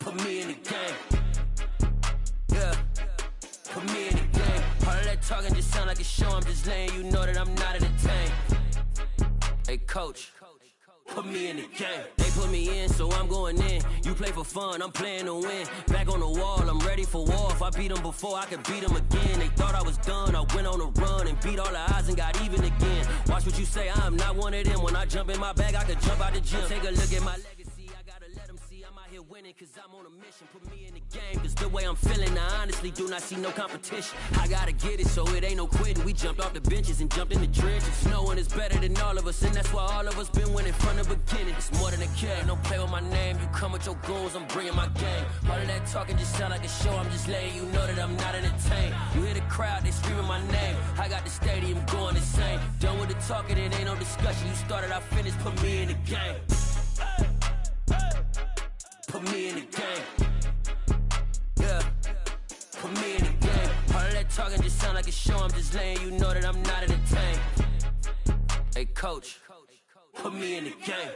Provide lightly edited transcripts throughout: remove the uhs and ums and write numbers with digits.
Put me in the game. Yeah. Put me in the game. All of that talking just sound like a show. I'm just letting you know that I'm not entertained. Hey, coach. Put me in the game. They put me in, so I'm going in. You play for fun, I'm playing to win. Back on the wall, I'm ready for war. If I beat them before, I could beat them again. They thought I was done, I went on a run and beat all the odds and got even again. Watch what you say, I'm not one of them. When I jump in my bag, I could jump out the gym. Take a look at my legacy, I gotta let them see I'm out here winning. Cause I'm on a mission, put me in the game. Cause the way I'm feeling, I honestly do not see no competition. I gotta get it, so it ain't no quitting. We jumped off the benches and jumped in the trenches. No one is better than all of us, and that's why all of us been winning from the beginning. It's more than a game, don't play with my name. You come with your goons, I'm bringing my game. All of that talking just sound like a show. I'm just letting you know that I'm not entertained. You hear the crowd, they screaming my name. I got the stadium going insane. Done with the talking, it ain't no discussion. You started, I finished, put me in the game. Put me in the game. Yeah. Put me in the game. All of that talking just sound like a show. I'm just letting you know that I'm not entertained. Hey, coach. Put me in the game.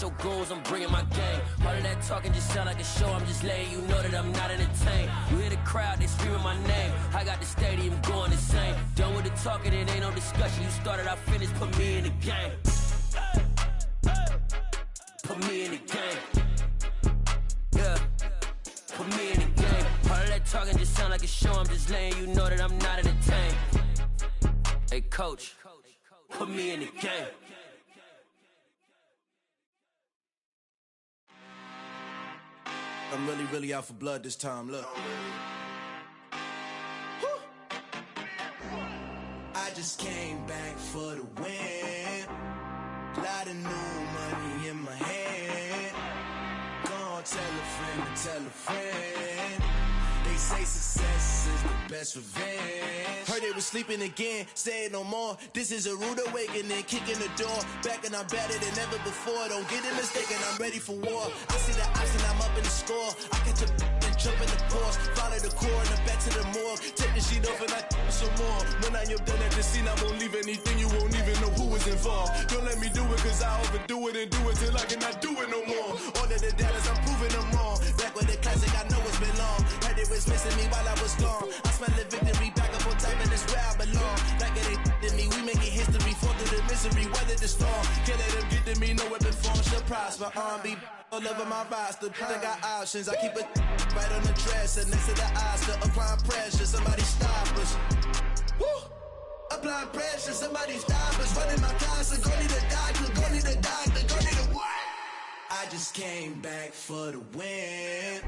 Your goons, I'm bringing my game. All of that talking just sound like a show. I'm just letting you know that I'm not entertained. You hear the crowd, they screaming my name. I got the stadium going insane. Done with the talking, it ain't no discussion. You started, I finished, put me in the game. Put me in the game. Yeah. Put me in the game. All of that talking just sound like a show. I'm just letting you know that I'm not entertained. Hey, coach. Put me in the game. I'm really out for blood this time, look. I just came back for the win. Lot of new money in my hand. Gonna tell a friend to tell a friend. They say success is the best revenge. Heard they was sleeping again, say it no more. This is a rude awakening, kicking the door. Back and I'm better than ever before. Don't get it mistaken, I'm ready for war. I see the option, I'm up in the score. I catch a and jump in the course. Follow the core and the back to the morgue. Take the sheet off and I some more. When I am done at the scene, I won't leave anything. You won't even know who is involved. Don't let me do it cause I overdo it and do it till I cannot do it no more. All of the doubters, I'm proving them wrong. Back with the classic, I know it's been long. Heard it was missing me while I was gone. I smell the victory back up on top and it's where I belong. Like it ain't to me, we making history. Fall through the misery, weather the storm. Can't let them get to me, no weapon form shall prosper. Be all over my roster, I got options. I keep it right on the dresser, next to the Oscar. Applying pressure, somebody stop us. Woo! Applying pressure, somebody stop us. Running my closet, go need a doctor, go need a doctor, go need a what? I just came back for the win.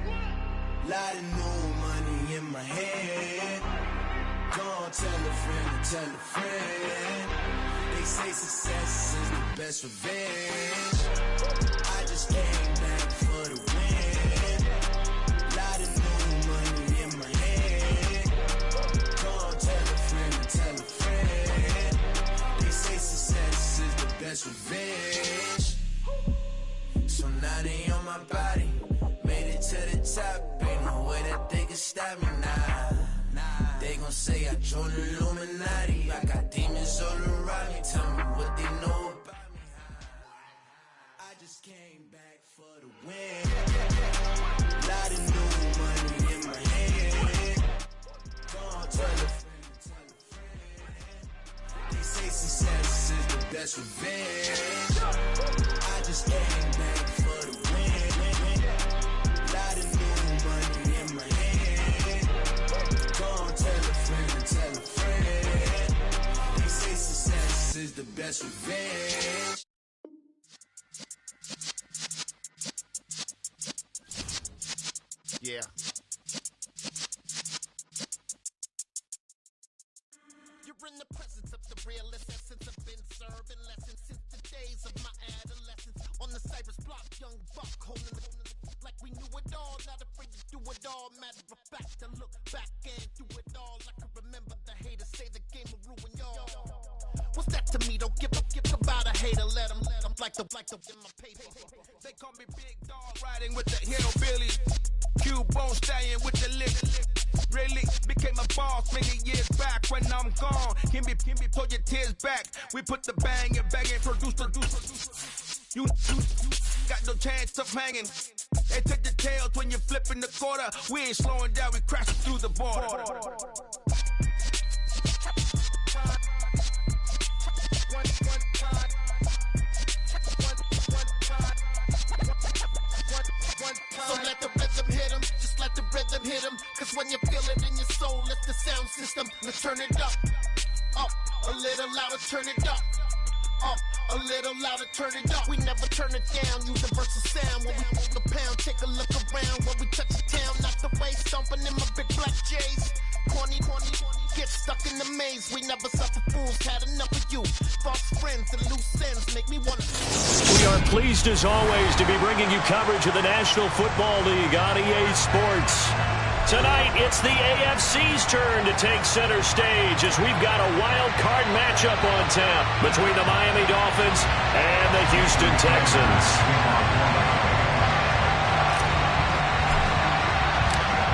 Lot of new money in my hand. Gonna tell a friend to tell a friend. They say success is the best revenge. I just came back for the win. Lot of new money in my hand. Gonna tell a friend to tell a friend. They say success is the best revenge. So now they on my body. Made it to the top. Ain't no way that they can stop me now. They gon' say I joined the Illuminati. I got demons all around me. Tell me what they know about me. I just came back for the win. Lot of new money in my hand. Gonna tell a friend. They say success is the best revenge. I just came back for the win. Lot of new money in my hand. Gonna tell a friend to tell a friend. They say success is the best revenge. Yeah. You're in the presence of the realest essence. I've been serving lessons since the days of my adolescence. On the Cypress block, young buck holding the all. Matter of fact, to look back and do it all. I can remember the haters say the game will ruin y'all. What's that to me? Don't give about a hater. Let them like the in my paper. They call me Big Dog, riding with the hillbilly. Cubone staying with the lick. Really became a boss many years back. When I'm gone, can me pull your tears back. We put the bang and produce. You got no chance of hanging. They take the tails when you're flipping the quarter. We ain't slowing down, we crashing through the border. So let the rhythm hit him, just let the rhythm hit him. Cause when you feel it in your soul, it's the sound system. Let's turn it up, a little louder, turn it up. A little louder, turn it up. We never turn it down, universal sound. When we move the pound, take a look around. When we touch the town, not the way, stomping in my big black J's. Corny, get stuck in the maze. We never suffer fools, had enough of you. False friends and loose ends make me wanna. We are pleased as always to be bringing you coverage of the National Football League on EA Sports. Tonight, it's the AFC's turn to take center stage as we've got a wild card matchup on tap between the Miami Dolphins and the Houston Texans.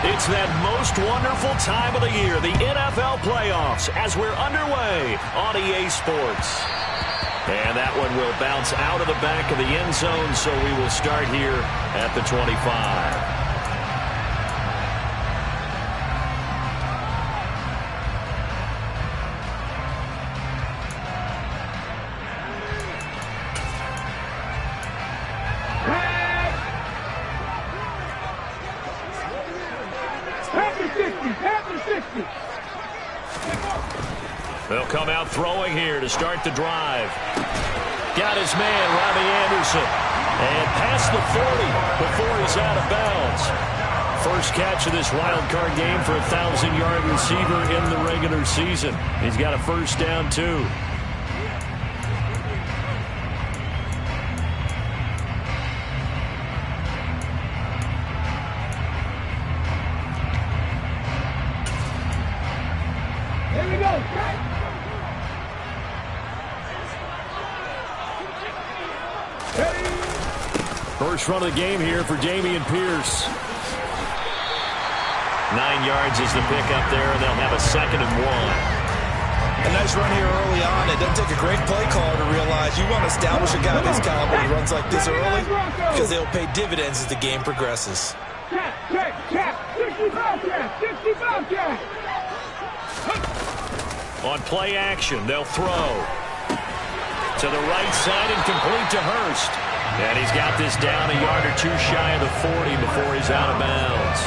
It's that most wonderful time of the year, the NFL playoffs, as we're underway on EA Sports. And that one will bounce out of the back of the end zone, so we will start here at the 25. They'll come out throwing here to start the drive. Got his man, Robbie Anderson. And past the 40 before he's out of bounds. First catch of this wild card game for a 1,000-yard receiver in the regular season. He's got a first down, too. Here we go. First run of the game here for Dameon Pierce. 9 yards is the pickup there, and they'll have a 2nd and 1. A nice run here early on. It doesn't take a great play caller to realize you want to establish a guy this caliber who runs like this early because they'll pay dividends as the game progresses. Check. 65 check. On play action, they'll throw to the right side and complete to Hurst. And he's got this down a yard or two shy of the 40 before he's out of bounds.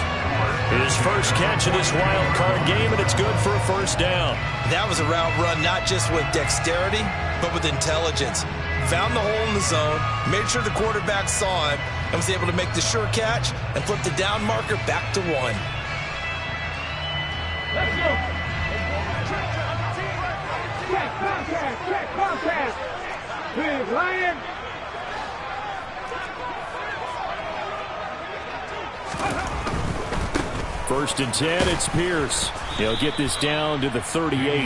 His first catch of this wild card game, and it's good for a first down. That was a route run not just with dexterity, but with intelligence. Found the hole in the zone, made sure the quarterback saw him, and was able to make the sure catch and flip the down marker back to 1. Let's go. Check contact. Big Lion. First and 10, it's Pierce. He'll get this down to the 38.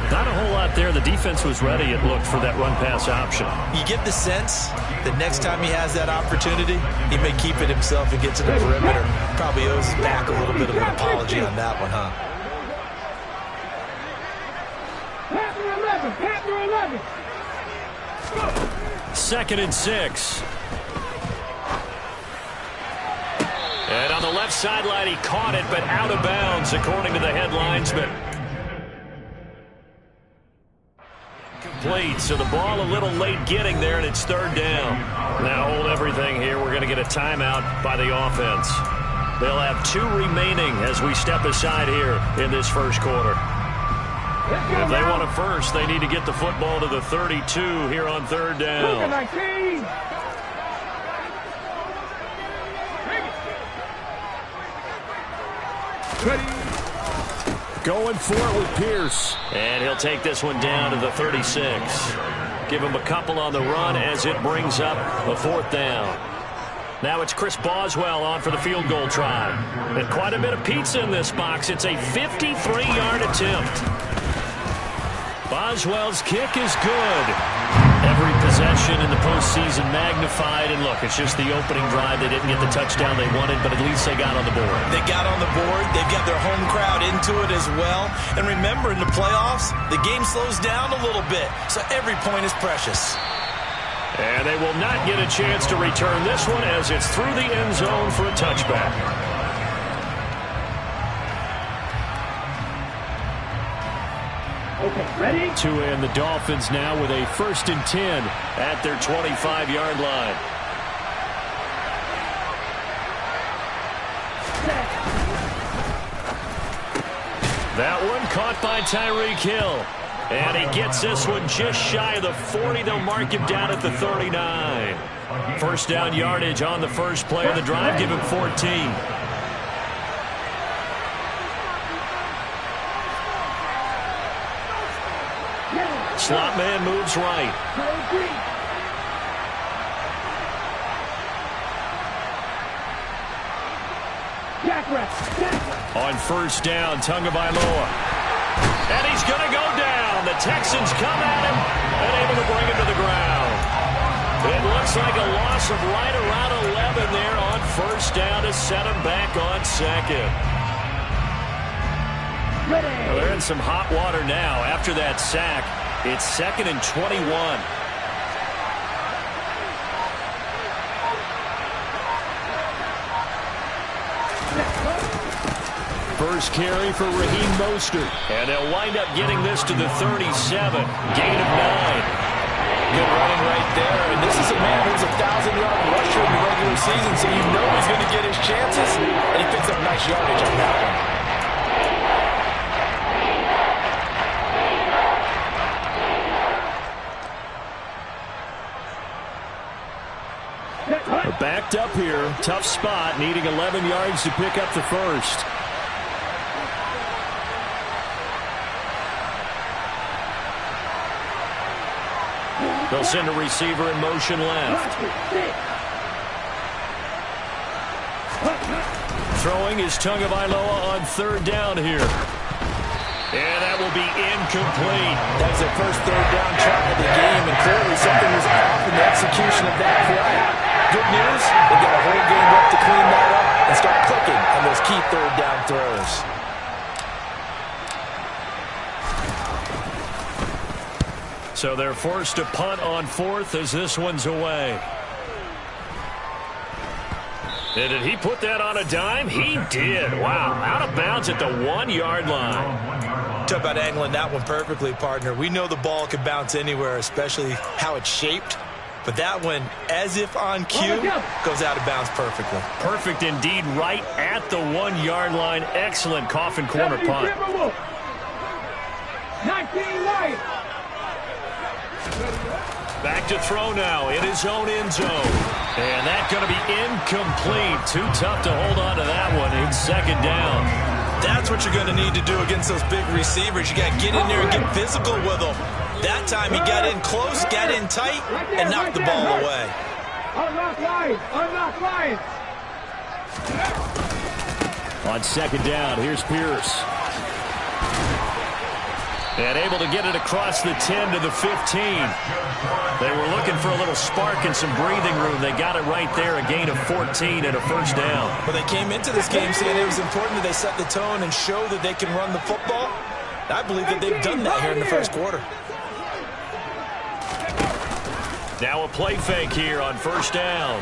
Not a whole lot there. The defense was ready, it looked, for that run-pass option. You get the sense that next time he has that opportunity, he may keep it himself and get to the perimeter. Probably owes his back a little bit of an apology on that one, huh? Panther 11. 2nd and 6. And on the left sideline, he caught it, but out of bounds, according to the headlinesman. Complete, so the ball a little late getting there, and it's 3rd down. Now hold everything here. We're going to get a timeout by the offense. They'll have 2 remaining as we step aside here in this first quarter. If they want it first, they need to get the football to the 32 here on 3rd down. Going for it with Pierce. And he'll take this one down to the 36. Give him a couple on the run as it brings up a 4th down. Now it's Chris Boswell on for the field goal try. And quite a bit of pizza in this box. It's a 53-yard attempt. Boswell's kick is good. Every possession in the postseason magnified. And look, it's just the opening drive. They didn't get the touchdown they wanted, but at least they got on the board. They got on the board. They've got their home crowd into it as well. And remember, in the playoffs, the game slows down a little bit, so every point is precious. And they will not get a chance to return this one as it's through the end zone for a touchback. Okay, ready? To end the Dolphins now with a 1st and 10 at their 25-yard line. That one caught by Tyreek Hill. And he gets this one just shy of the 40. They'll mark him down at the 39. First down yardage on the first play of the drive. Give him 14. Slot man moves right. On first down, Tagovailoa. And he's going to go down. The Texans come at him and able to bring him to the ground. It looks like a loss of right around 11 there on first down to set him back on second. Well, they're in some hot water now after that sack. It's 2nd and 21. First carry for Raheem Mostert. And they'll wind up getting this to the 37. Gain of 9. Good running right there. And this is a man who's a 1,000-yard rusher in the regular season, so you know he's going to get his chances. And he picks up nice yardage on that one. They're backed up here. Tough spot, needing 11 yards to pick up the first. They'll send a receiver in motion left. Throwing is Tagovailoa on 3rd down here. And that will be incomplete. That was their first 3rd down try of the game, and clearly something was off in the execution of that play. Good news, they've got a whole game left to clean that up and start clicking on those key 3rd down throws. So they're forced to punt on 4th as this one's away. And did he put that on a dime? He did. Wow, out of bounds at the 1-yard line. Talk about angling that one perfectly, partner. We know the ball can bounce anywhere, especially how it's shaped. But that one, as if on cue, goes out of bounds perfectly. Perfect indeed, right at the 1-yard line. Excellent coffin corner punt. 19 right. Back to throw now in his own end zone. And that's going to be incomplete. Too tough to hold on to that one. It's 2nd down. That's what you're going to need to do against those big receivers. You got to get in there and get physical with them. That time he got in close, got in tight, and knocked the ball away. Unlock lines. Unlock lines. On 2nd down, here's Pierce. And able to get it across the 10 to the 15. They were looking for a little spark and some breathing room. They got it right there, a gain of 14 and a first down. Well, they came into this game saying it was important that they set the tone and show that they can run the football. I believe that they've done that here in the first quarter. Now a play fake here on first down.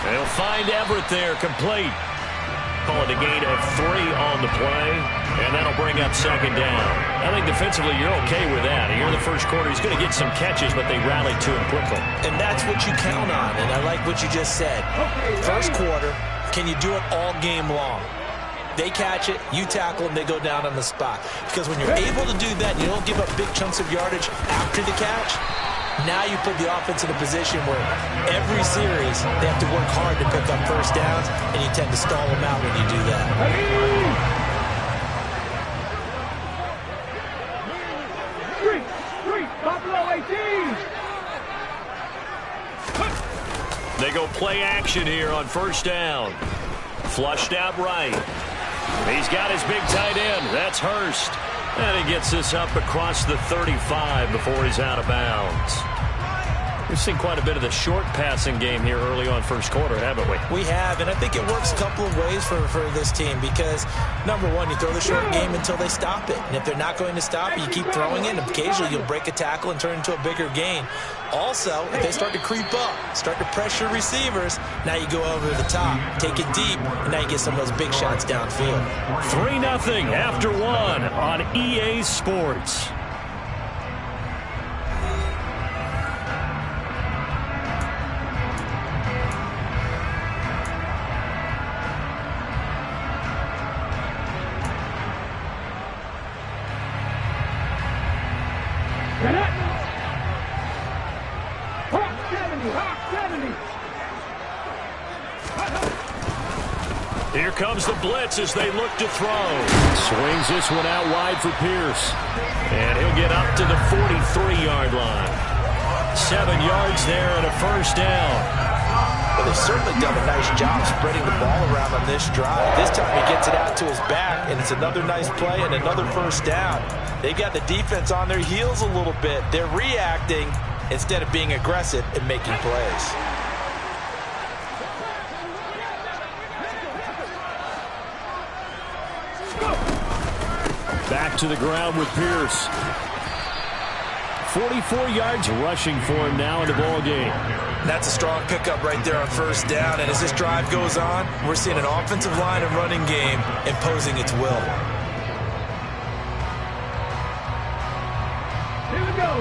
They'll find Everett there, complete. Call it a gain of 3 on the play, and that'll bring up 2nd down. I think defensively you're okay with that. Here in the first quarter, he's going to get some catches, but they rallied to him quickly. And that's what you count on, and I like what you just said. First quarter, can you do it all game long? They catch it, you tackle them, they go down on the spot. Because when you're able to do that, you don't give up big chunks of yardage after the catch. Now you put the offense in a position where every series they have to work hard to pick up first downs, and you tend to stall them out when you do that. Street, Buffalo 18. They go play action here on first down. Flushed out right. He's got his big tight end. That's Hurst. And he gets this up across the 35 before he's out of bounds. We've seen quite a bit of the short passing game here early on first quarter, haven't we? We have, and I think it works a couple of ways for this team because, number one, you throw the short game until they stop it. And if they're not going to stop it, you keep throwing it, and occasionally you'll break a tackle and turn it into a bigger gain. Also, if they start to creep up, start to pressure receivers, now you go over the top, take it deep, and now you get some of those big shots downfield. 3-0 after one on EA Sports. Here comes the blitz as they look to throw. Swings this one out wide for Pierce. And he'll get up to the 43-yard line. 7 yards there and a first down. Well, they've certainly done a nice job spreading the ball around on this drive. This time he gets it out to his back, and it's another nice play and another first down. They got the defense on their heels a little bit. They're reacting instead of being aggressive and making plays. Back to the ground with Pierce. 44 yards rushing for him now in the ball game. That's a strong pickup right there on first down. And as this drive goes on, we're seeing an offensive line and running game imposing its will.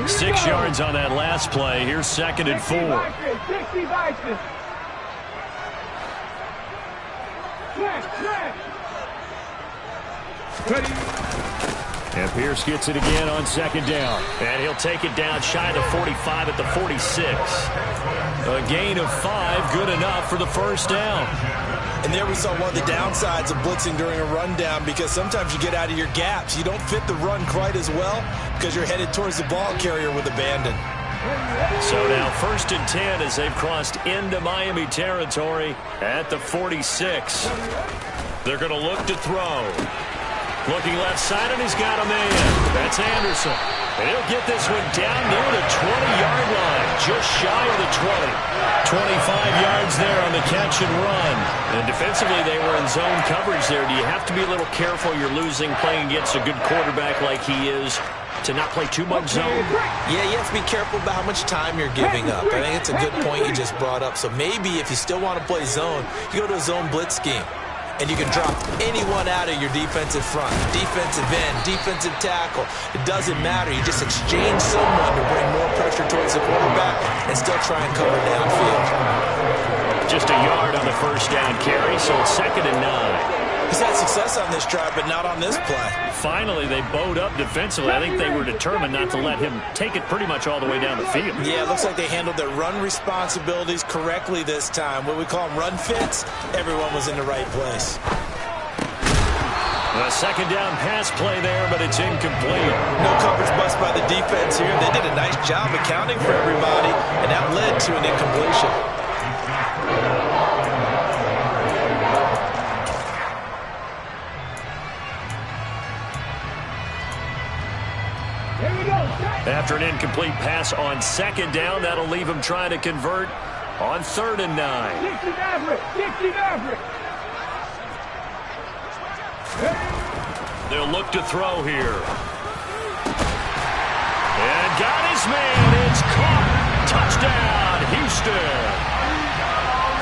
6 yards on that last play. Here's 2nd and 4. And Pierce gets it again on 2nd down. And he'll take it down shy of the 45 at the 46. A gain of 5, good enough for the first down. And there we saw one of the downsides of blitzing during a rundown, because sometimes you get out of your gaps. You don't fit the run quite as well because you're headed towards the ball carrier with abandon. So now 1st and 10 as they've crossed into Miami territory at the 46. They're going to look to throw. Looking left side, and he's got a man. That's Anderson. And he'll get this one down near the 20-yard line, just shy of the 20. 25 yards there on the catch and run. And defensively, they were in zone coverage there. Do you have to be a little careful? You're losing, playing against a good quarterback like he is, to not play too much zone? Yeah, you have to be careful about how much time you're giving up. I think it's a good point you just brought up. So maybe if you still want to play zone, you go to a zone blitz scheme. And you can drop anyone out of your defensive front, defensive end, defensive tackle. It doesn't matter. You just exchange someone to bring more pressure towards the quarterback and still try and cover downfield. Just a yard on the first down carry, so it's 2nd and 9. He's had success on this drive, but not on this play. Finally, they bowed up defensively. I think they were determined not to let him take it pretty much all the way down the field. Yeah, it looks like they handled their run responsibilities correctly this time. What we call them run fits, everyone was in the right place. A 2nd down pass play there, but it's incomplete. No coverage bust by the defense here. They did a nice job accounting for everybody, and that led to an incompletion. After an incomplete pass on 2nd down, that'll leave him trying to convert on 3rd and 9. Dixie Maverick. They'll look to throw here. And got his man. It's caught. Touchdown, Houston.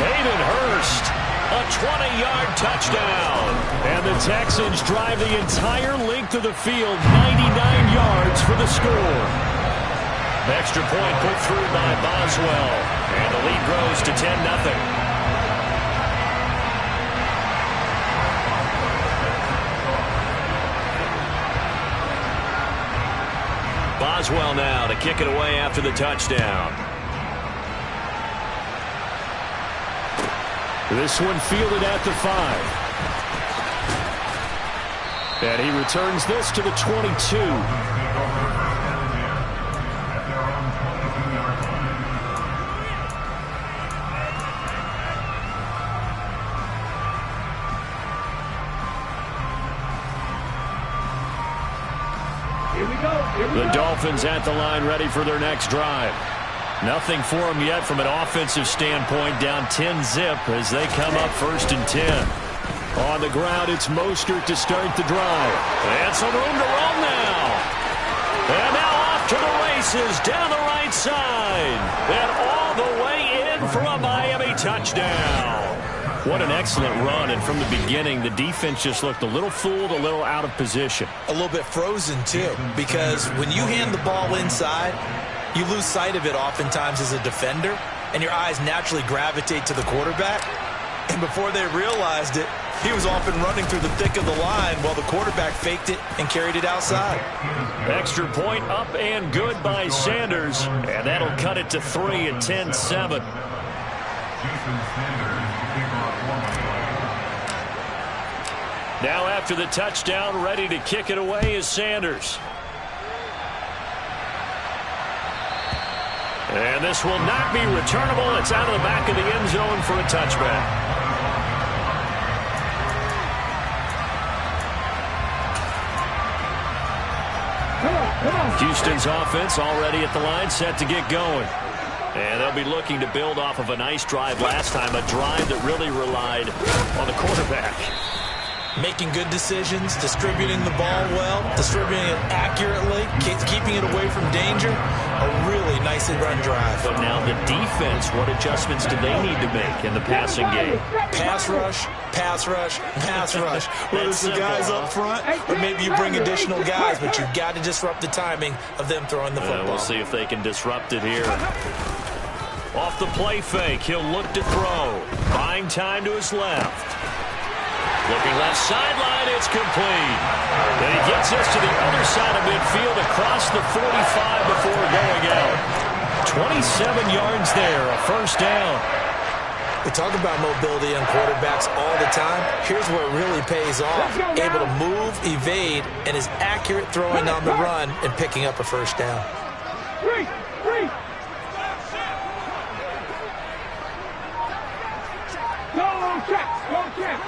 Hayden Hurst, a 20-yard touchdown. And the Texans drive the entire length of the field, 99 yards for the score. Extra point put through by Boswell. And the lead grows to 10-0. Boswell now to kick it away after the touchdown. This one fielded at the 5. And he returns this to the 22. The Dolphins at the line ready for their next drive. Nothing for them yet from an offensive standpoint. Down 10-zip as they come up 1st and 10. On the ground, it's Mostert to start the drive. And some room to roll now. And now off to the races down the right side. And all the way in for a Miami touchdown. What an excellent run. And from the beginning, the defense just looked a little fooled, a little out of position. A little bit frozen, too, because when you hand the ball inside, you lose sight of it oftentimes as a defender, and your eyes naturally gravitate to the quarterback. And before they realized it, he was off and running through the thick of the line while the quarterback faked it and carried it outside. Extra point up and good by Sanders. And that'll cut it to 3 at 10-7. Now after the touchdown, ready to kick it away is Sanders. And this will not be returnable. It's out of the back of the end zone for a touchback. Houston's offense already at the line, set to get going. And they'll be looking to build off of a nice drive last time, a drive that really relied on the quarterback. Making good decisions, distributing the ball well, distributing it accurately, keeping it away from danger. A really nicely run drive. But now the defense, what adjustments do they need to make in the passing game? Pass rush, pass rush, pass rush. Whether it's the guys up front or maybe you bring additional guys, but you've got to disrupt the timing of them throwing the football. We'll see if they can disrupt it here. Off the play fake, he'll look to throw. Buying time to his left. Looking left sideline, it's complete. And he gets us to the other side of midfield across the 45 before going out. 27 yards there, a first down. We talk about mobility on quarterbacks all the time. Here's where it really pays off. Able to move, evade, and is accurate throwing on the run and picking up a first down. Go check, go check.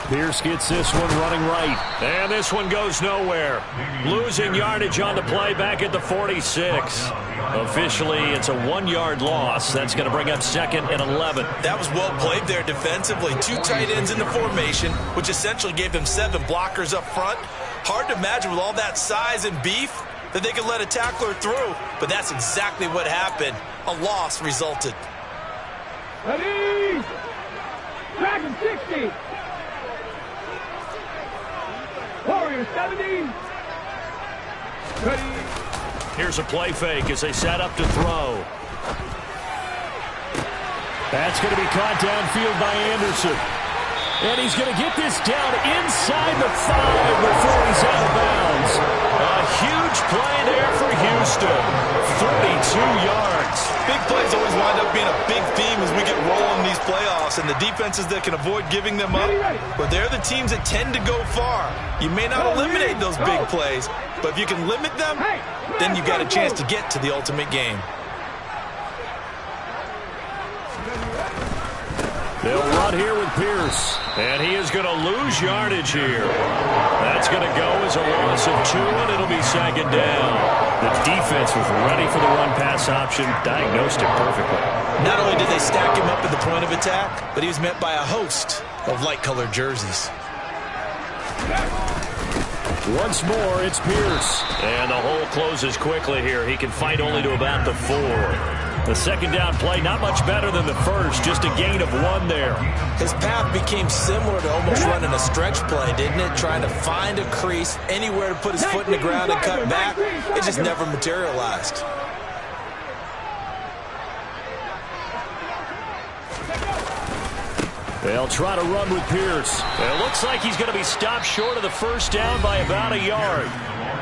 Pierce gets this one running right. And this one goes nowhere. Losing yardage on the play back at the 46. Officially, it's a 1-yard loss. That's going to bring up 2nd and 11. That was well played there defensively. 2 tight ends in the formation, which essentially gave them 7 blockers up front. Hard to imagine with all that size and beef that they could let a tackler through. But that's exactly what happened. A loss resulted. Ready? Dragon 60. Warrior 70. Ready. Here's a play fake as they set up to throw. That's going to be caught downfield by Anderson. And he's going to get this down inside the 5 before he's out of bounds. A huge play there for Houston. 42 yards. Big plays always wind up being a big theme as we get rolling in these playoffs, and the defenses that can avoid giving them up, but they're the teams that tend to go far. You may not eliminate those big plays, but if you can limit them, then you've got a chance to get to the ultimate game. They'll run here with Pierce, and he is going to lose yardage here. That's going to go as a loss of 2, and it'll be 2nd down. The defense was ready for the run-pass option, diagnosed it perfectly. Not only did they stack him up at the point of attack, but he was met by a host of light-colored jerseys. Once more, it's Pierce. And the hole closes quickly here. He can fight only to about the 4. The 2nd down play, not much better than the first, just a gain of 1 there. His path became similar to almost running a stretch play, didn't it? Trying to find a crease, anywhere to put his foot in the ground and cut back. It just never materialized. They'll try to run with Pierce. It looks like he's going to be stopped short of the first down by about a yard.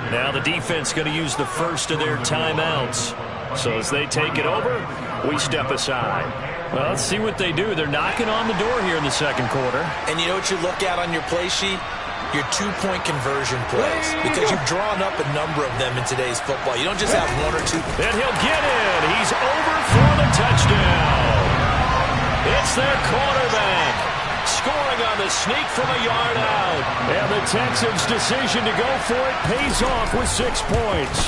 Now the defense going to use the first of their timeouts. So as they take it over, we step aside. Well, let's see what they do. They're knocking on the door here in the 2nd quarter. And you know what you look at on your play sheet? Your 2-point conversion plays. Because you've drawn up a number of them in today's football. You don't just have 1 or 2. And he'll get in. He's over for the touchdown. It's their quarterback. scoring on the sneak from a yard out. And the Texans' decision to go for it pays off with 6 points.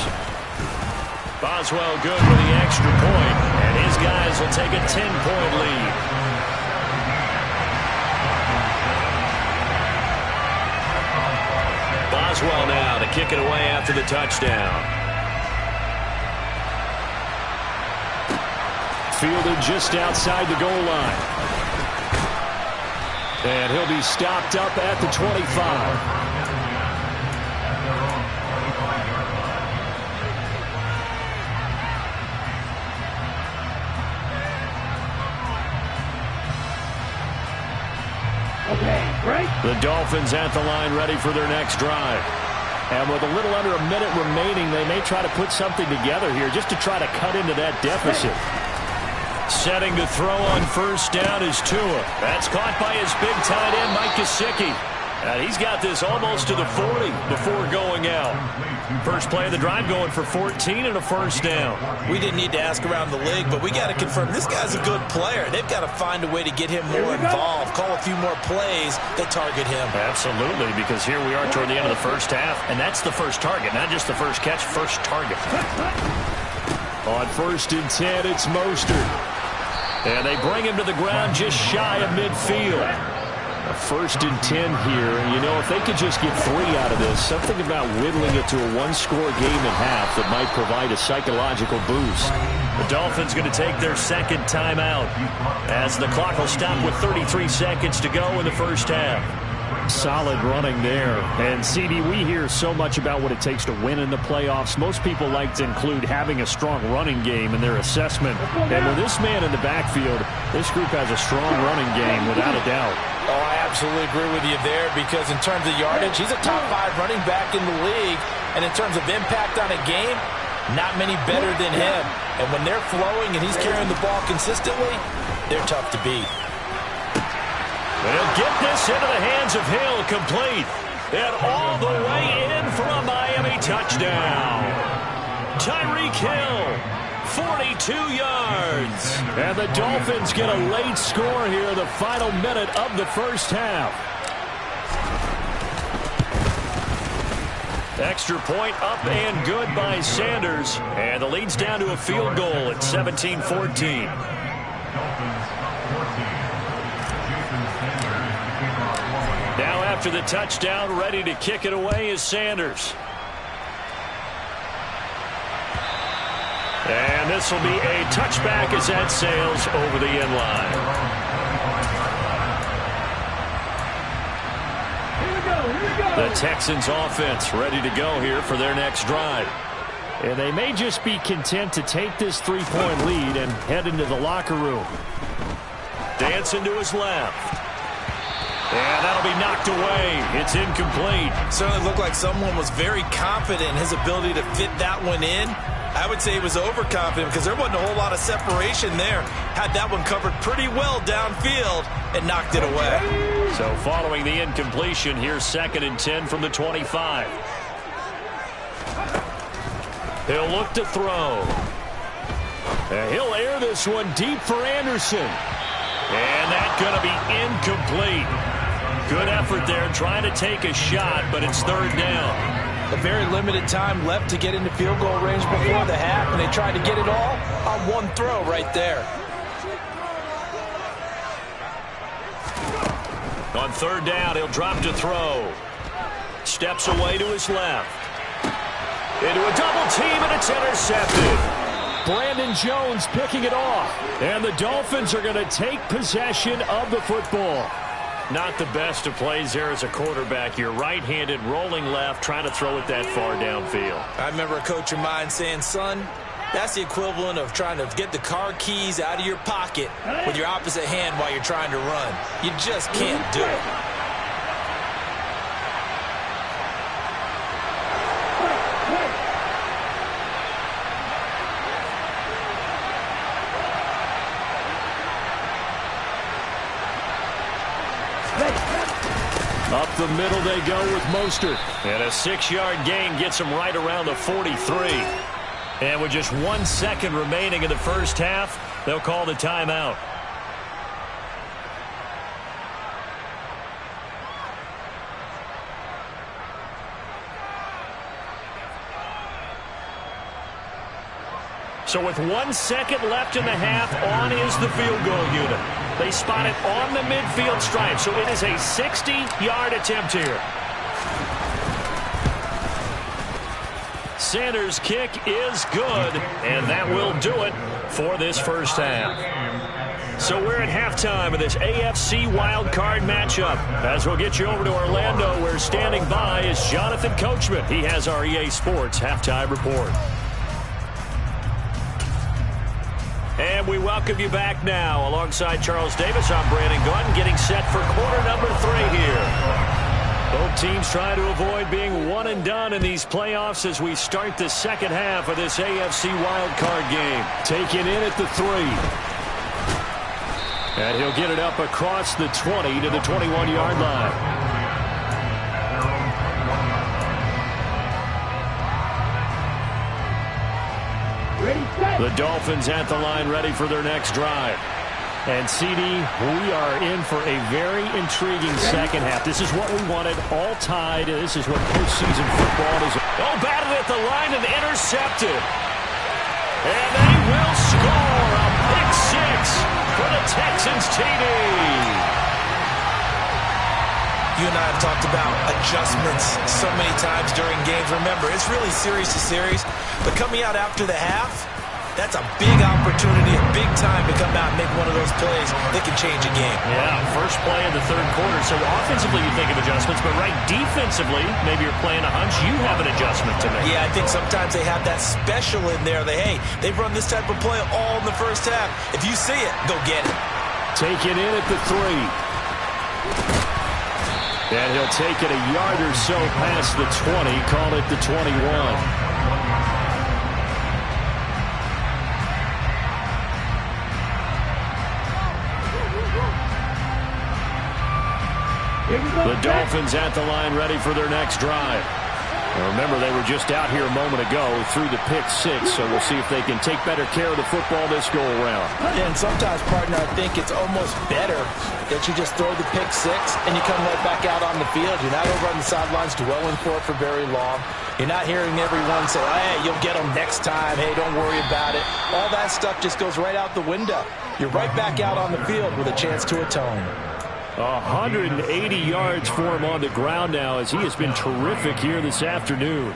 Boswell good with the extra point, and his guys will take a 10-point lead. Boswell now to kick it away after the touchdown. Fielded just outside the goal line. And he'll be stopped up at the 25. Okay, break. The Dolphins at the line ready for their next drive. And with a little under a minute remaining, they may try to put something together here just to try to cut into that deficit. Setting to throw on first down is Tua. That's caught by his big tight end, Mike Gesicki. And he's got this almost to the 40 before going out. First play of the drive going for 14 and a first down. We didn't need to ask around the league, but we got to confirm this guy's a good player. They've got to find a way to get him more involved, call a few more plays that target him. Absolutely, because here we are toward the end of the first half, and that's the first target, not just the first catch, first target. On 1st and 10, it's Mostert. And they bring him to the ground just shy of midfield. A 1st and 10 here. And, you know, if they could just get 3 out of this, something about whittling it to a 1-score game and half that might provide a psychological boost. The Dolphins going to take their second timeout as the clock will stop with 33 seconds to go in the first half. Solid running there. And, CD, we hear so much about what it takes to win in the playoffs. Most people like to include having a strong running game in their assessment. And with this man in the backfield, this group has a strong running game without a doubt. Oh, I absolutely agree with you there because in terms of yardage, he's a top 5 running back in the league. And in terms of impact on a game, not many better than him. And when they're flowing and he's carrying the ball consistently, they're tough to beat. They'll get this into the hands of Hill, complete. And all the way in for a Miami touchdown. Tyreek Hill, 42 yards. And the Dolphins get a late score here in the final minute of the first half. Extra point up and good by Sanders. And the lead's down to a field goal at 17-14. Now after the touchdown, ready to kick it away is Sanders. And this will be a touchback as that sails over the end line. The Texans offense ready to go here for their next drive. And they may just be content to take this 3-point lead and head into the locker room. Dancing to his left. And that'll be knocked away. It's incomplete. Certainly looked like someone was very confident in his ability to fit that one in. I would say he was overconfident because there wasn't a whole lot of separation there. Had that one covered pretty well downfield and knocked it away. So following the incompletion, here's 2nd and 10 from the 25. He'll look to throw. And he'll air this one deep for Anderson. And that's going to be incomplete. Good effort there trying to take a shot, but it's 3rd down. A very limited time left to get into field goal range before the half, and they tried to get it all on one throw right there. On 3rd down, he'll drop to throw. Steps away to his left. Into a double team, and it's intercepted. Brandon Jones picking it off. And the Dolphins are going to take possession of the football. Not the best of plays there as a quarterback. You're right-handed, rolling left, trying to throw it that far downfield. I remember a coach of mine saying, son, that's the equivalent of trying to get the car keys out of your pocket with your opposite hand while you're trying to run. You just can't do it. Up the middle they go with Mostert. And a 6-yard gain gets him right around the 43. And with just 1 second remaining in the first half, they'll call the timeout. So with 1 second left in the half, on is the field goal unit. They spot it on the midfield stripe, so it is a 60-yard attempt here. Sanders' kick is good, and that will do it for this first half. So we're at halftime of this AFC wildcard matchup. As we'll get you over to Orlando, where standing by is Jonathan Coachman. He has our EA Sports halftime report. And we welcome you back now. Alongside Charles Davis, I'm Brandon Gaudin, getting set for quarter number 3 here. Both teams trying to avoid being one and done in these playoffs as we start the second half of this AFC wildcard game. Taken in at the 3. And he'll get it up across the 20 to the 21-yard line. The Dolphins at the line, ready for their next drive. And, CD, we are in for a very intriguing second half. This is what we wanted, all tied. This is what postseason football is. Oh, batted at the line and intercepted. And they will score a pick 6 for the Texans, TD. You and I have talked about adjustments so many times during games. Remember, it's really series to series. But coming out after the half, that's a big opportunity, a big time to come out and make one of those plays that can change a game. Yeah, first play of the third quarter. So offensively, you think of adjustments, but right defensively, maybe you're playing a hunch. You have an adjustment to make. Yeah, I think sometimes they have that special in there. Hey, they've run this type of play all in the first half. If you see it, go get it. Take it in at the 3. And he'll take it a yard or so past the 20, call it the 21. The Dolphins at the line, ready for their next drive. Now remember, they were just out here a moment ago through the pick 6, so we'll see if they can take better care of the football this go-around. Yeah, and sometimes, partner, I think it's almost better that you just throw the pick 6 and you come right back out on the field. You're not over on the sidelines dwelling for it for very long. You're not hearing everyone say, hey, you'll get them next time. Hey, don't worry about it. All that stuff just goes right out the window. You're right back out on the field with a chance to atone. 180 yards for him on the ground now, as he has been terrific here this afternoon.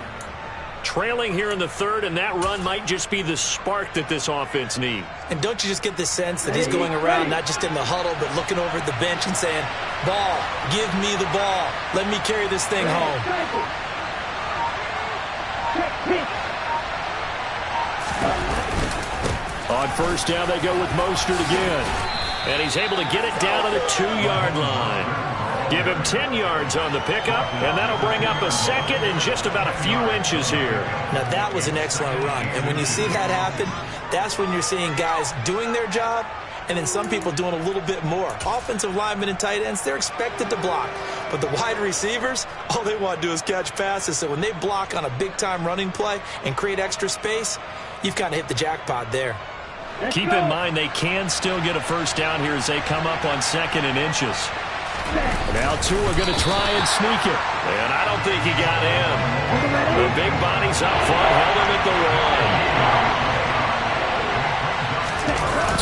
Trailing here in the third, and that run might just be the spark that this offense needs. And don't you just get the sense that he's going around, not just in the huddle, but looking over at the bench and saying, ball, give me the ball. Let me carry this thing home. On first down, they go with Mostert again. And he's able to get it down to the 2-yard line. Give him 10 yards on the pickup, and that'll bring up a second and just about a few inches here. Now, that was an excellent run. And when you see that happen, that's when you're seeing guys doing their job, and then some people doing a little bit more. Offensive linemen and tight ends, they're expected to block. But the wide receivers, all they want to do is catch passes. So when they block on a big-time running play and create extra space, you've kind of hit the jackpot there. Keep in mind they can still get a first down here as they come up on 2nd and inches. Now Tua going to try and sneak it. And I don't think he got in. The big bodies up front held him at the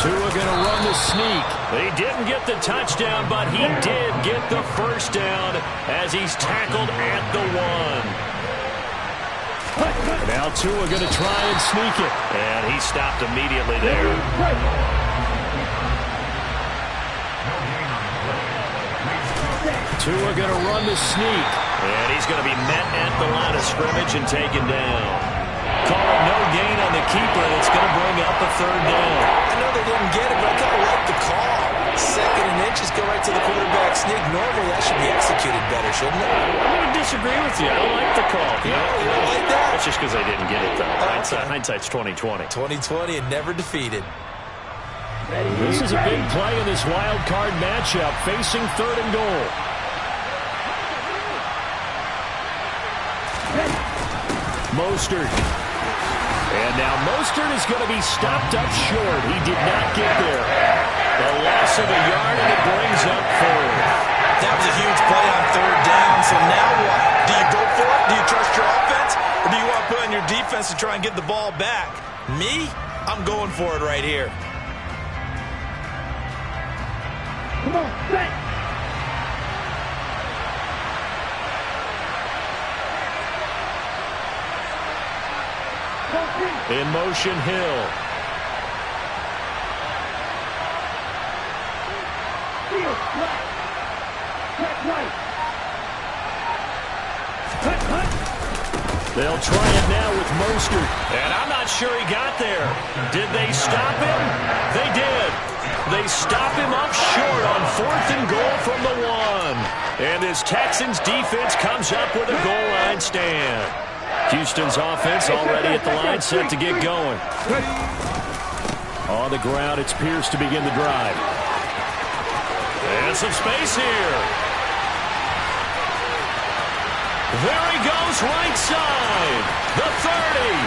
1. Tua going to run the sneak. He didn't get the touchdown, but he did get the first down as he's tackled at the 1. Now Tua going to try and sneak it. And he stopped immediately there. Tua going to run the sneak. And he's going to be met at the line of scrimmage and taken down. Call it no gain on the keeper, and it's going to bring up a 3rd down. I know they didn't get it, but I kind of like the call. 2nd and inches, go right to the quarterback sneak. Normally, that should be executed better, shouldn't it? I'm going to disagree with you. I don't like the call. You don't like that? That's just because they didn't get it, though. Hindsight's 20/20. 20/20 and never defeated. This is a big play in this wild card matchup, facing 3rd and goal. Mostert. And now Mostert is going to be stopped up short. He did not get there. The loss of a yard, and it brings up 4th. That was a huge play on 3rd down, so now what? Do you go for it? Do you trust your offense? Or do you want to put on your defense to try and get the ball back? Me? I'm going for it right here. Come on, set. In motion, Hill. Field left. Check right. Cut, cut. They'll try it now with Mostert. And I'm not sure he got there. Did they stop him? They did. They stop him up short on 4th and goal from the 1. And this Texans defense comes up with a goal line stand. Houston's offense already at the line, set to get going. On the ground, it's Pierce to begin the drive. And some space here. There he goes, right side. The 30.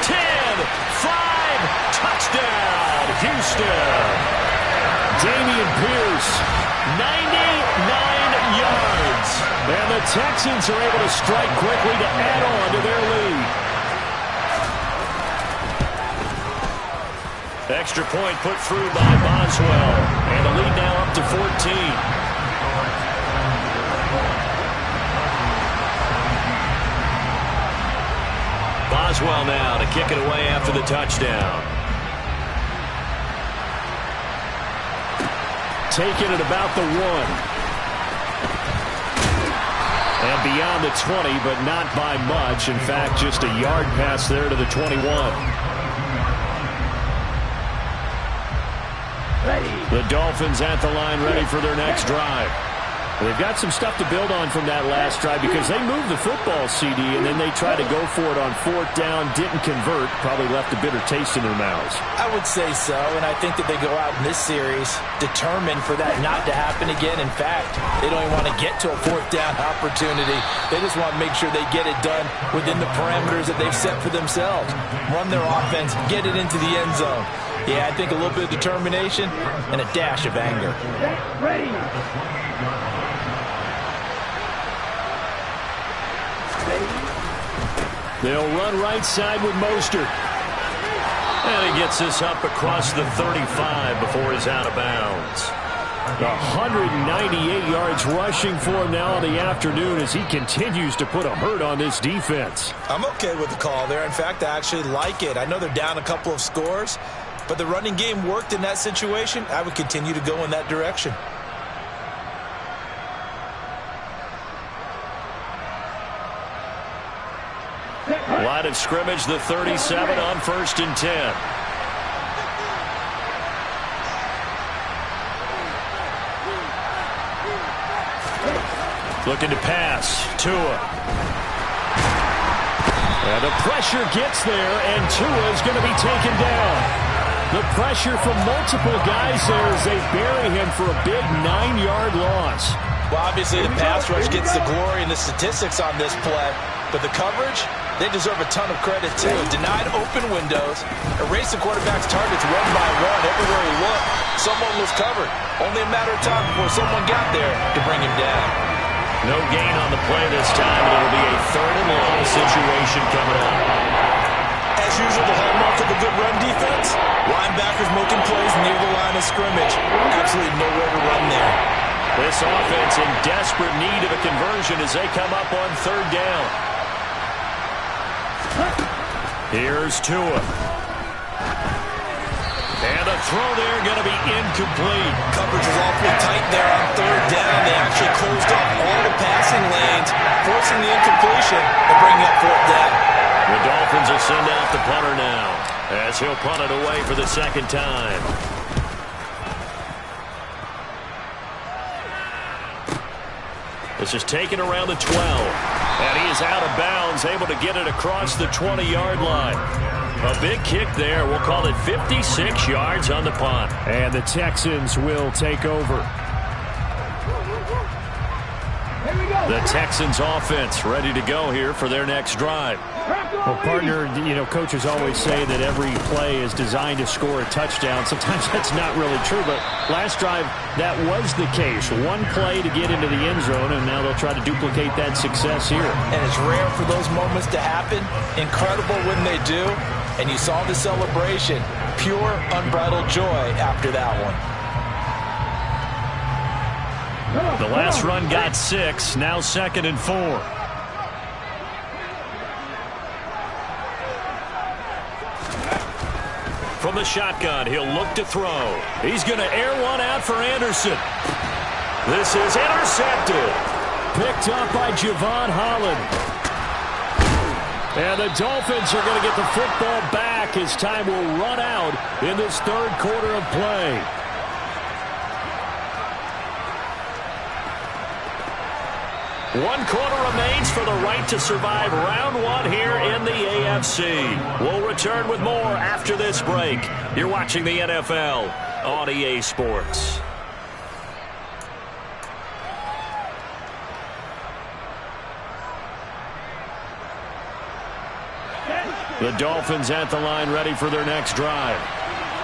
10, 5, touchdown, Houston. Dameon Pierce, 99 yards. And the Texans are able to strike quickly to add on to their lead. Extra point put through by Boswell. And the lead now up to 14. Boswell now to kick it away after the touchdown. Taking it about the 1. And beyond the 20, but not by much. In fact, just a yard pass there to the 21. The Dolphins at the line, ready for their next drive. They've got some stuff to build on from that last drive because they moved the football, CD, and then they tried to go for it on 4th down, didn't convert, probably left a bitter taste in their mouths. I would say so, and I think that they go out in this series determined for that not to happen again. In fact, they don't even want to get to a 4th down opportunity. They just want to make sure they get it done within the parameters that they've set for themselves. Run their offense, get it into the end zone. Yeah, I think a little bit of determination and a dash of anger. Ready. They'll run right side with Mostert. And he gets this up across the 35 before he's out of bounds. 198 yards rushing for him now in the afternoon as he continues to put a hurt on this defense. I'm okay with the call there. In fact, I actually like it. I know they're down a couple of scores, but the running game worked in that situation. I would continue to go in that direction. Line of scrimmage, the 37 on 1st and 10. Looking to pass. Tua. And the pressure gets there, and Tua is going to be taken down. The pressure from multiple guys there as they bury him for a big 9-yard loss. Well, obviously the pass rush gets the glory and the statistics on this play, but the coverage, they deserve a ton of credit too. Denied open windows, erased the quarterback's targets one by one. Everywhere he looked, someone was covered. Only a matter of time before someone got there to bring him down. No gain on the play this time, and it'll be a 3rd and long situation coming up. As usual, the hallmark of a good run defense, linebackers making plays near the line of scrimmage. Absolutely nowhere to run there. This offense in desperate need of a conversion as they come up on 3rd down. Here's Tua. And a throw there going to be incomplete. Coverage is awfully tight there on 3rd down. They actually closed off all the passing lanes, forcing the incompletion and bringing up 4th down. The Dolphins will send out the punter now as he'll punt it away for the 2nd time. This is taken around the 12. And he is out of bounds, able to get it across the 20-yard line. A big kick there. We'll call it 56 yards on the punt. And the Texans will take over. The Texans offense ready to go here for their next drive. Well, partner, you know, coaches always say that every play is designed to score a touchdown. Sometimes that's not really true, but last drive, that was the case. One play to get into the end zone, and now they'll try to duplicate that success here. And it's rare for those moments to happen. Incredible when they do. And you saw the celebration. Pure, unbridled joy after that one. The last run got 6. Now 2nd and 4. From the shotgun, he'll look to throw. He's going to air one out for Anderson. This is intercepted. Picked up by Javon Holland. And the Dolphins are going to get the football back as time will run out in this 3rd quarter of play. One quarter remains for the right to survive round 1 here in the AFC. We'll return with more after this break. You're watching the NFL on EA Sports. The Dolphins at the line ready for their next drive.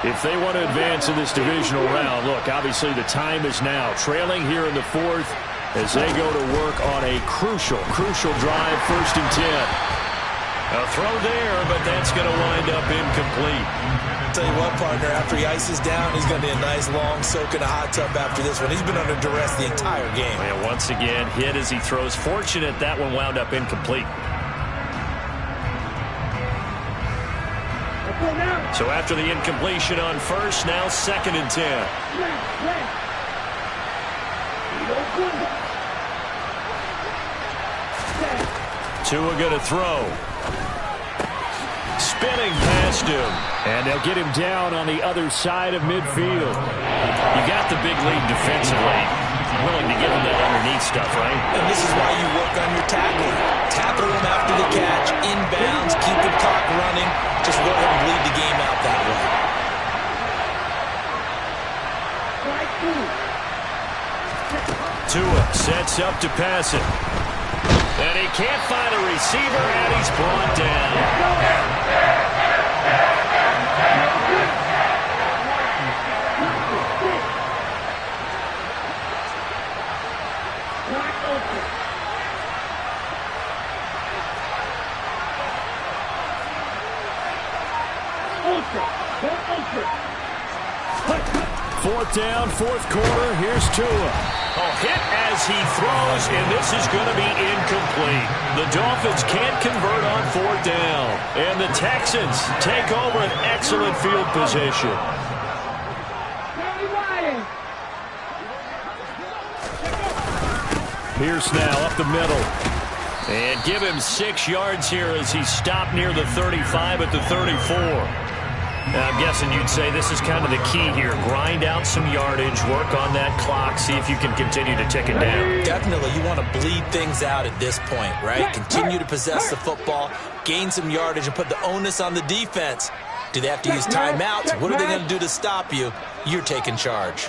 If they want to advance in this divisional round, look, obviously the time is now. Trailing here in the 4th as they go to work on a crucial drive, 1st and 10. A throw there, but that's going to wind up incomplete. I'll tell you what, partner, after he ices down, he's going to be a nice long soak in a hot tub after this one. He's been under duress the entire game. And once again, hit as he throws. Fortunate that one wound up incomplete. So after the incompletion on 1st, now 2nd and 10. Tua going to throw. Spinning past him. And they'll get him down on the other side of midfield. You got the big lead defensively. Willing to give him that underneath stuff, right? And this is why you work on your tackling. Tackle him after the catch, inbounds, keep the clock running. Just go ahead and bleed the game out that way. Tua sets up to pass it. And he can't find a receiver, and he's brought down. Fourth down, 4th quarter. Here's Tua. A hit as he throws, and this is going to be incomplete. The Dolphins can't convert on 4th down. And the Texans take over an excellent field position. Pierce now up the middle. And give him 6 yards here as he stopped near the 35 at the 34. I'm guessing you'd say this is kind of the key here. Grind out some yardage, work on that clock, see if you can continue to tick it down. Definitely, you want to bleed things out at this point, right? Continue to possess the football, gain some yardage, and put the onus on the defense. Do they have to use timeouts? What are they going to do to stop you? You're taking charge.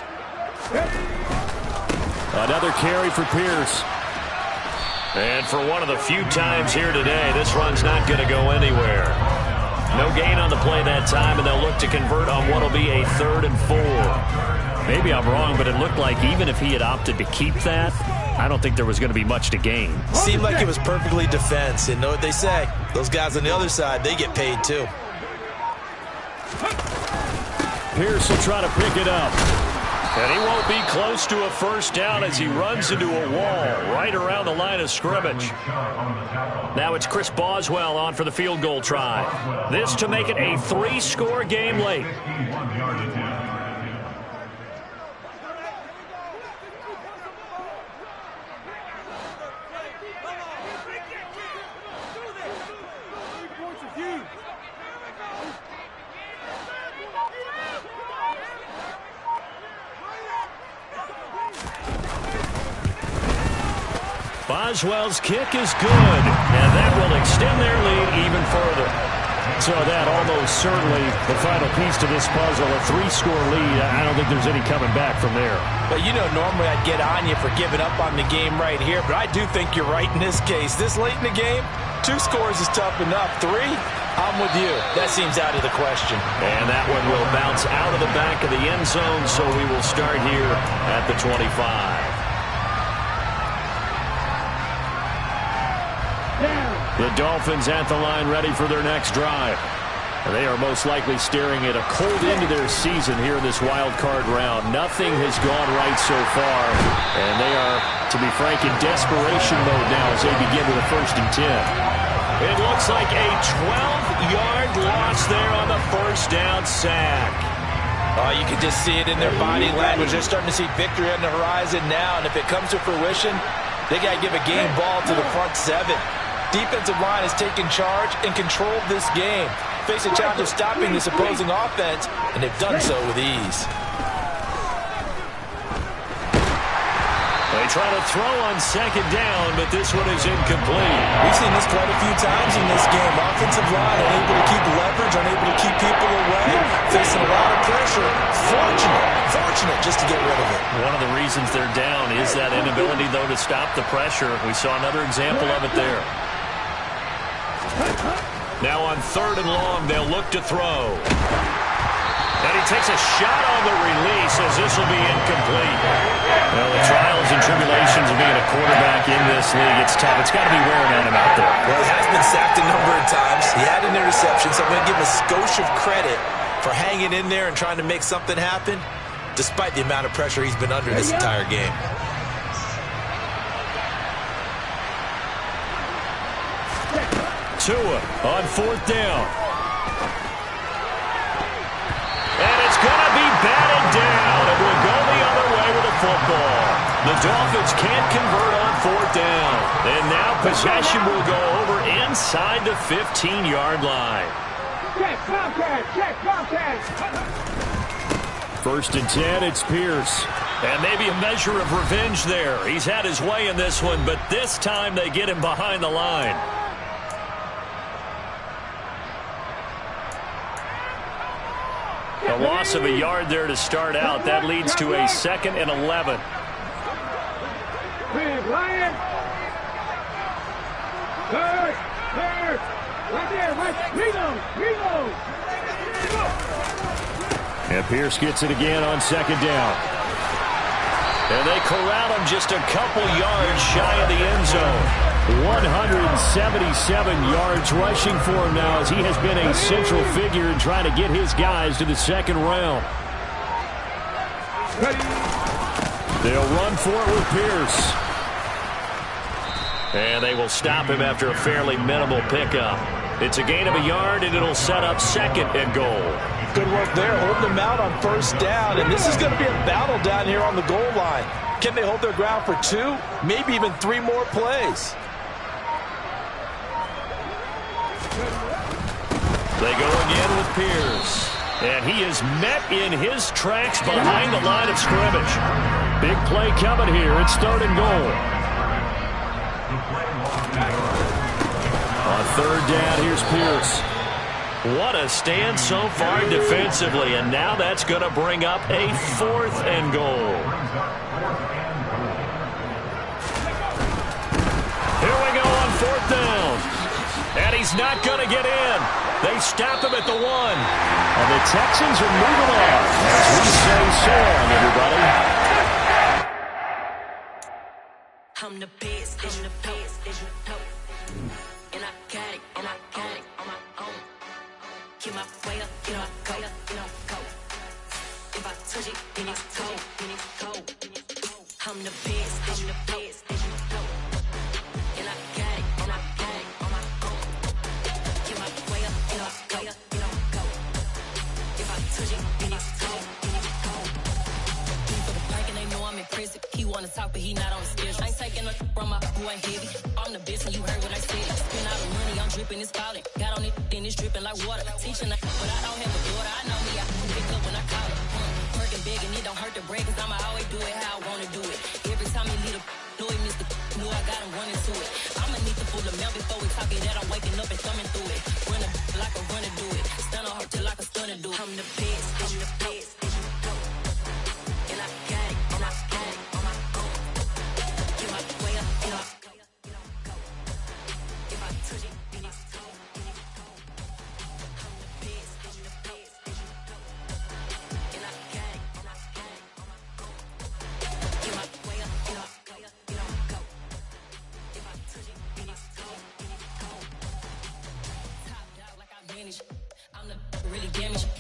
Another carry for Pierce. And for one of the few times here today, this run's not going to go anywhere. No gain on the play that time, and they'll look to convert on what will be a 3rd and 4. Maybe I'm wrong, but it looked like even if he had opted to keep that, I don't think there was going to be much to gain. Seemed like it was perfectly defense, and know what they say. Those guys on the other side, they get paid too. Pierce will try to pick it up. And he won't be close to a 1st down as he runs into a wall right around the line of scrimmage. Now it's Chris Boswell on for the field goal try. This to make it a 3-score game late. Boswell's kick is good, and that will extend their lead even further. So that almost certainly the final piece to this puzzle, a 3-score lead. I don't think there's any coming back from there. But you know, normally I'd get on you for giving up on the game right here, but I do think you're right in this case. This late in the game, 2 scores is tough enough. 3, I'm with you. That seems out of the question. And that one will bounce out of the back of the end zone, so we will start here at the 25. The Dolphins at the line ready for their next drive. They are most likely staring at a cold end to their season here in this wild card round. Nothing has gone right so far, and they are, to be frank, in desperation mode now as they begin with a 1st and 10. It looks like a 12-yard loss there on the first down sack. Oh, you can just see it in their body language. They're starting to see victory on the horizon now, and if it comes to fruition, they got to give a game ball to the front 7. Defensive line has taken charge and controlled this game. Face a challenge of stopping this opposing offense, and they've done so with ease. They try to throw on 2nd down, but this one is incomplete. We've seen this quite a few times in this game. Offensive line unable to keep leverage, unable to keep people away, facing a lot of pressure. Fortunate just to get rid of it. One of the reasons they're down is that inability, though, to stop the pressure. We saw another example of it there. Now on 3rd and long, they'll look to throw. And he takes a shot on the release as this will be incomplete. Well, the trials and tribulations of being a quarterback in this league, it's tough. It's got to be wearing on him out there. Well, he has been sacked a number of times. He had an interception, so I'm going to give him a skosh of credit for hanging in there and trying to make something happen, despite the amount of pressure he's been under this entire game. Tua on 4th down. And it's going to be batted down. It will go the other way with the football. The Dolphins can't convert on 4th down. And now possession will go over inside the 15-yard line. Check, Comcast. 1st and 10, it's Pierce. And maybe a measure of revenge there. He's had his way in this one, but this time they get him behind the line. A loss of a yard there to start out. That leads to a 2nd and 11. Big Lion. Third. Right there, reload. And Pierce gets it again on 2nd down. And they corral him just a couple yards shy of the end zone. 177 yards rushing for him now as he has been a central figure in trying to get his guys to the 2nd round. They'll run for it with Pierce. And they will stop him after a fairly minimal pickup. It's a gain of a yard, and it'll set up 2nd and goal. Good work there, holding them out on 1st down, and this is going to be a battle down here on the goal line. Can they hold their ground for 2, maybe even 3 more plays? They go again with Pierce. And he is met in his tracks behind the line of scrimmage. Big play coming here. It's 3rd and goal. On 3rd down, here's Pierce. What a stand so far defensively. And now that's going to bring up a 4th and goal. Here we go on 4th down. And he's not going to get in. They stop him at the 1. And the Texans are moving on. As we say so long, everybody. I'm the best, and I got it on my own. Get my way up, go. If I touch it, then it's cold. I'm the best, and I got it on my own. Get my way up, go. If I touch it, then it's cold. For the blank and they know I'm impressive. He wanna talk, but he not on the schedule. I ain't taking a from my who ain't heavy. I'm the best, and you heard what I said. Spend all the money, I'm dripping, it's falling. Got on it, then it's dripping like water. Teaching, but I don't have a daughter. I know me, I can pick up when I call it. Working big, and it don't hurt to break, cause I'ma always do it how I wanna do it. Every time he lead a know he missed the knew I got him running to it. I'ma need to pull the mail before we talk it that I'm waking up and thumbing through it. Run like a runner do it. Stun on her till like a stunner do it. I'm the best, and I got it on my own. Get my way up, go. If I touch it, then it's cold. I'm the best, and I got it on my own. Get my way up, go. If I touch it, then it's cold. Top dog like I manage. I'm the really damage.